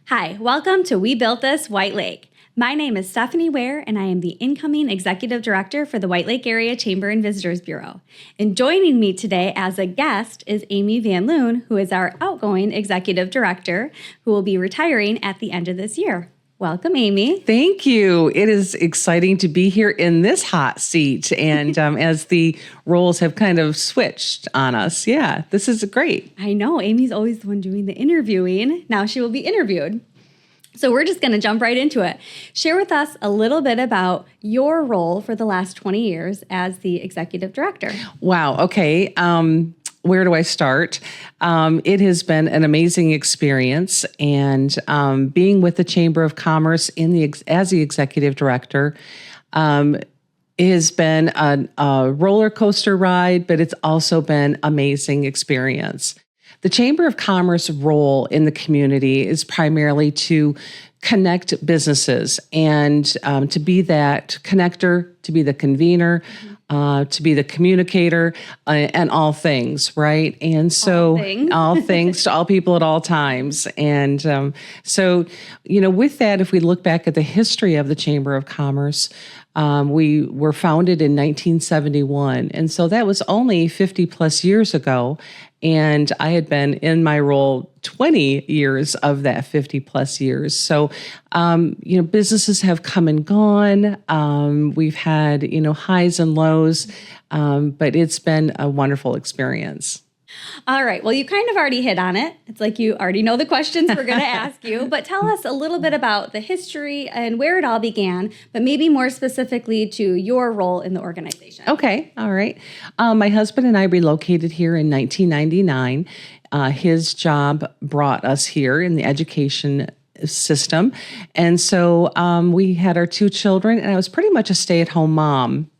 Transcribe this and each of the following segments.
Hi, welcome to We Built This White Lake. My name is Stephanie Ware, and I am the incoming Executive Director for the White Lake Area Chamber and Visitors Bureau. And joining me today as a guest is Amy VanLoon, who is our outgoing Executive Director, who will be retiring at the end of this year. Welcome, Amy. Thank you. It is exciting to be here in this hot seat. And as the roles have kind of switched on us, yeah, this is great. I know. Amy's always the one doing the interviewing. Now she will be interviewed. So we're just going to jump right into it. Share with us a little bit about your role for the last 20 years as the Executive Director. Wow. Okay. Where do I start? It has been an amazing experience, and being with the Chamber of Commerce as the Executive Director has been a roller coaster ride, but it's also been an amazing experience. The Chamber of Commerce role in the community is primarily to connect businesses and to be that connector, to be the convener, to be the communicator, and all things, right? And so all things to all people at all times. And so, with that, if we look back at the history of the Chamber of Commerce, we were founded in 1971. And so that was only 50 plus years ago. And I had been in my role 20 years of that 50 plus years. So, businesses have come and gone. We've had, highs and lows, but it's been a wonderful experience. All right. Well, you kind of already hit on it. It's like you already know the questions we're going to ask you, but tell us a little bit about the history and where it all began, but maybe more specifically to your role in the organization. Okay. All right. My husband and I relocated here in 1999. His job brought us here in the education system. And so we had our two children, and I was pretty much a stay-at-home mom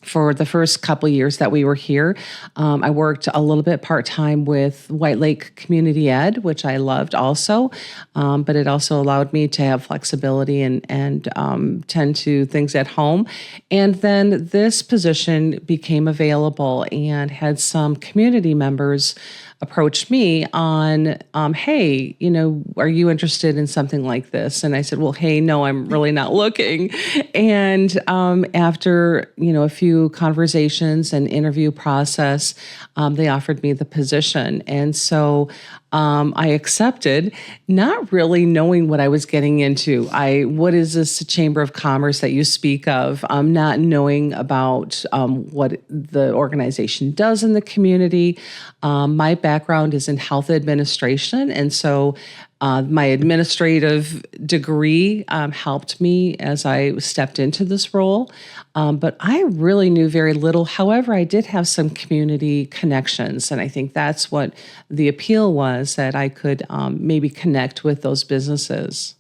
for the first couple of years that we were here. I worked a little bit part-time with White Lake Community Ed, which I loved also, but it also allowed me to have flexibility and tend to things at home. And then this position became available, and had some community members approached me on, hey, are you interested in something like this? And I said, well, hey, no, I'm really not looking. And after, a few conversations and interview process, they offered me the position. And so I accepted, not really knowing what I was getting into. What is this Chamber of Commerce that you speak of? Not knowing about what the organization does in the community. My background is in health administration, and so my administrative degree helped me as I stepped into this role, but I really knew very little. However, I did have some community connections, and I think that's what the appeal was, that I could maybe connect with those businesses.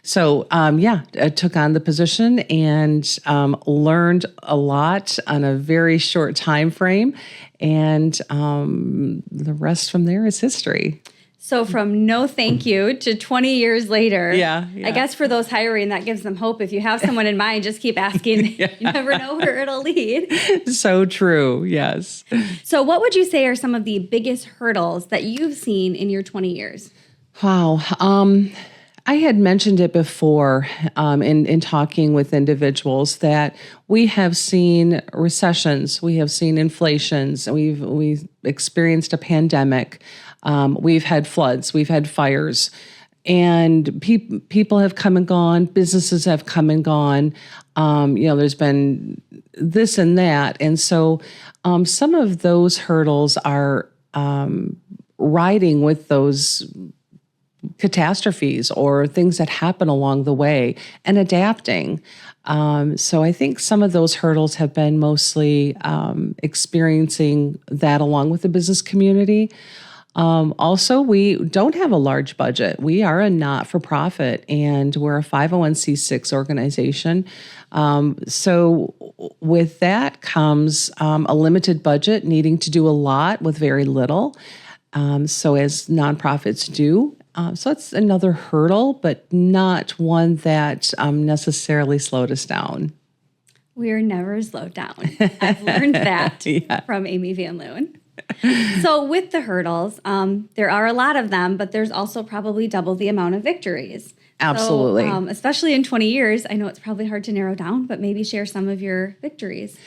So, I took on the position and learned a lot on a very short time frame, and the rest from there is history. So from no thank you to 20 years later, yeah. I guess for those hiring, that gives them hope. If you have someone in mind, just keep asking. You never know where it'll lead. So true, yes. So what would you say are some of the biggest hurdles that you've seen in your 20 years? Wow. I had mentioned it before in talking with individuals that we have seen recessions, we have seen inflations, we've experienced a pandemic. We've had floods, we've had fires, and people have come and gone, businesses have come and gone. There's been this and that. And so some of those hurdles are riding with those catastrophes or things that happen along the way and adapting. So I think some of those hurdles have been mostly experiencing that along with the business community. Also, we don't have a large budget. We are a not-for-profit, and we're a 501c6 organization. So with that comes a limited budget, needing to do a lot with very little. So as nonprofits do. So it's another hurdle, but not one that necessarily slowed us down. We're never slowed down. I've learned that from Amy VanLoon. So with the hurdles, there are a lot of them, but there's also probably double the amount of victories. Absolutely. So, especially in 20 years, I know it's probably hard to narrow down, but maybe share some of your victories.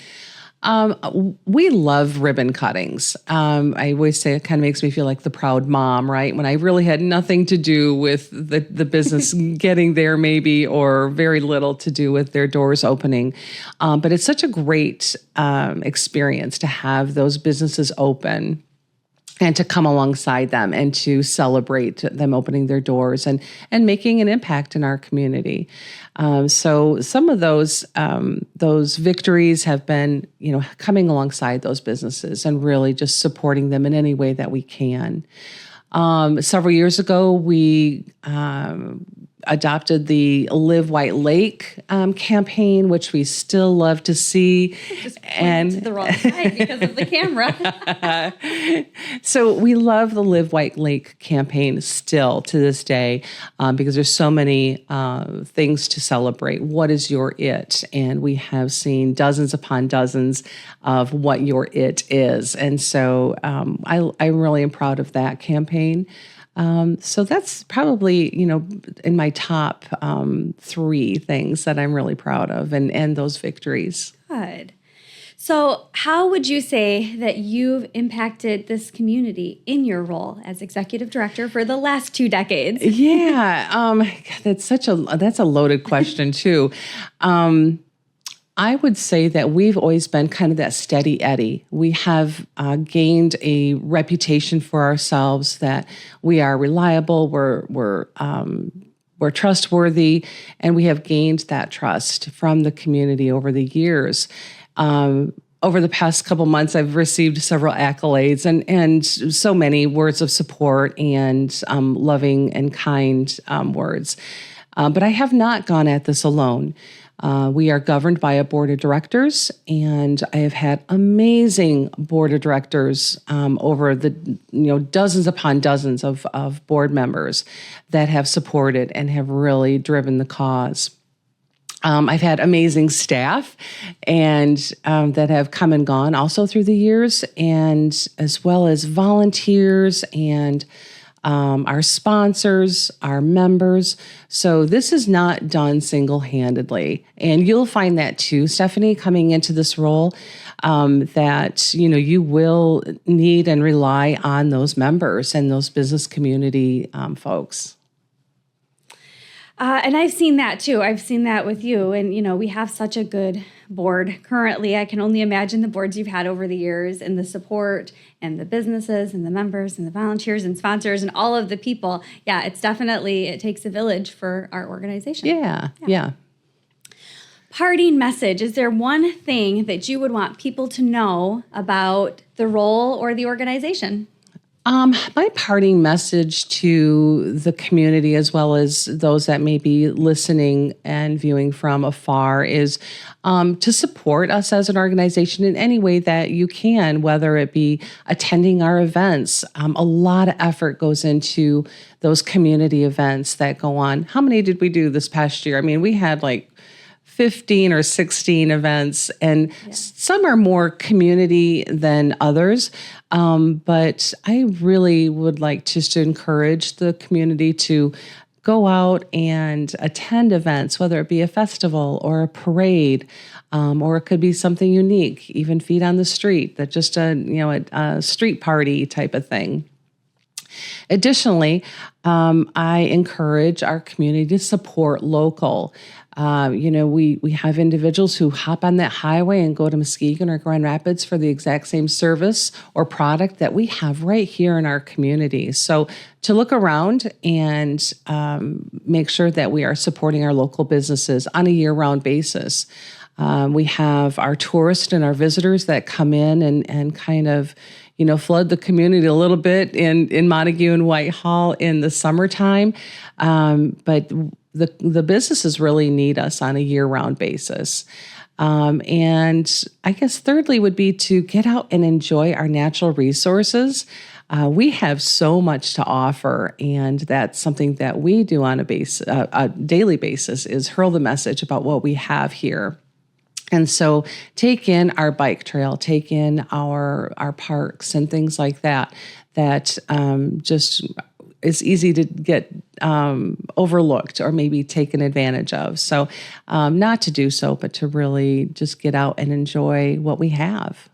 We love ribbon cuttings. I always say it kind of makes me feel like the proud mom, right? When I really had nothing to do with the business getting there maybe, or very little to do with their doors opening. But it's such a great experience to have those businesses open and to come alongside them and to celebrate them opening their doors and making an impact in our community. So some of those victories have been, coming alongside those businesses and really just supporting them in any way that we can. Several years ago, we adopted the Live White Lake campaign, which we still love to see. Just pointed to the wrong side because of the camera. So we love the Live White Lake campaign still to this day because there's so many things to celebrate. What is your it? And we have seen dozens upon dozens of what your it is. And so I really am proud of that campaign. So that's probably, in my top 3 things that I'm really proud of and those victories. Good. So how would you say that you've impacted this community in your role as executive director for the last 2 decades? Yeah, that's a loaded question too. I would say that we've always been kind of that steady Eddie. We have gained a reputation for ourselves that we are reliable, we're trustworthy, and we have gained that trust from the community over the years. Over the past couple months, I've received several accolades and so many words of support and loving and kind words. But I have not gone at this alone. We are governed by a board of directors, and I have had amazing board of directors over the dozens upon dozens of board members that have supported and have really driven the cause. I've had amazing staff and that have come and gone also through the years, and as well as volunteers and our sponsors, our members. So this is not done single-handedly. And you'll find that too, Stephanie, coming into this role, that, you will need and rely on those members and those business community folks. And I've seen that too. I've seen that with you. And, we have such a good board currently. I can only imagine the boards you've had over the years and the support and the businesses and the members and the volunteers and sponsors and all of the people. Yeah, it takes a village for our organization. Yeah. Parting message. Is there one thing that you would want people to know about the role or the organization? My parting message to the community, as well as those that may be listening and viewing from afar, is to support us as an organization in any way that you can, whether it be attending our events. A lot of effort goes into those community events that go on. How many did we do this past year? I mean, we had like 15 or 16 events, and some are more community than others. But I really would like just to encourage the community to go out and attend events, whether it be a festival or a parade, or it could be something unique, even feet on the street, that just a street party type of thing. Additionally, I encourage our community to support local. We have individuals who hop on that highway and go to Muskegon or Grand Rapids for the exact same service or product that we have right here in our community. So to look around and make sure that we are supporting our local businesses on a year-round basis. We have our tourists and our visitors that come in and kind of flood the community a little bit in Montague and Whitehall in the summertime. But the businesses really need us on a year-round basis. And I guess thirdly would be to get out and enjoy our natural resources. We have so much to offer, and that's something that we do on a daily basis, is hurl the message about what we have here. And so take in our bike trail, take in our parks and things like that, that just is easy to get overlooked or maybe taken advantage of. So not to do so, but to really just get out and enjoy what we have.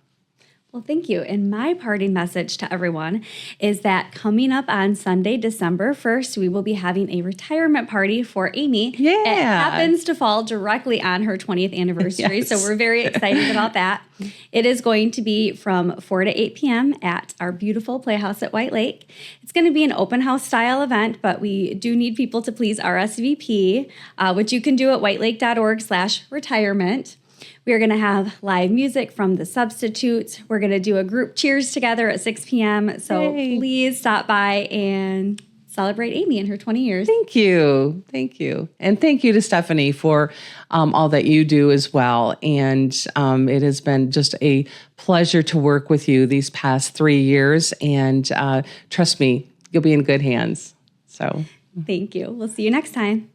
Well, thank you. And my parting message to everyone is that coming up on Sunday, December 1st, we will be having a retirement party for Amy. Yeah. It happens to fall directly on her 20th anniversary. Yes. So we're very excited about that. It is going to be from 4 to 8 p.m. at our beautiful playhouse at White Lake. It's going to be an open house style event, but we do need people to please RSVP, which you can do at whitelake.org/retirement. We are going to have live music from the Substitutes. We're going to do a group cheers together at 6 p.m. So please stop by and celebrate Amy in her 20 years. Thank you. Thank you. And thank you to Stephanie for all that you do as well. And it has been just a pleasure to work with you these past 3 years. And trust me, you'll be in good hands. So thank you. We'll see you next time.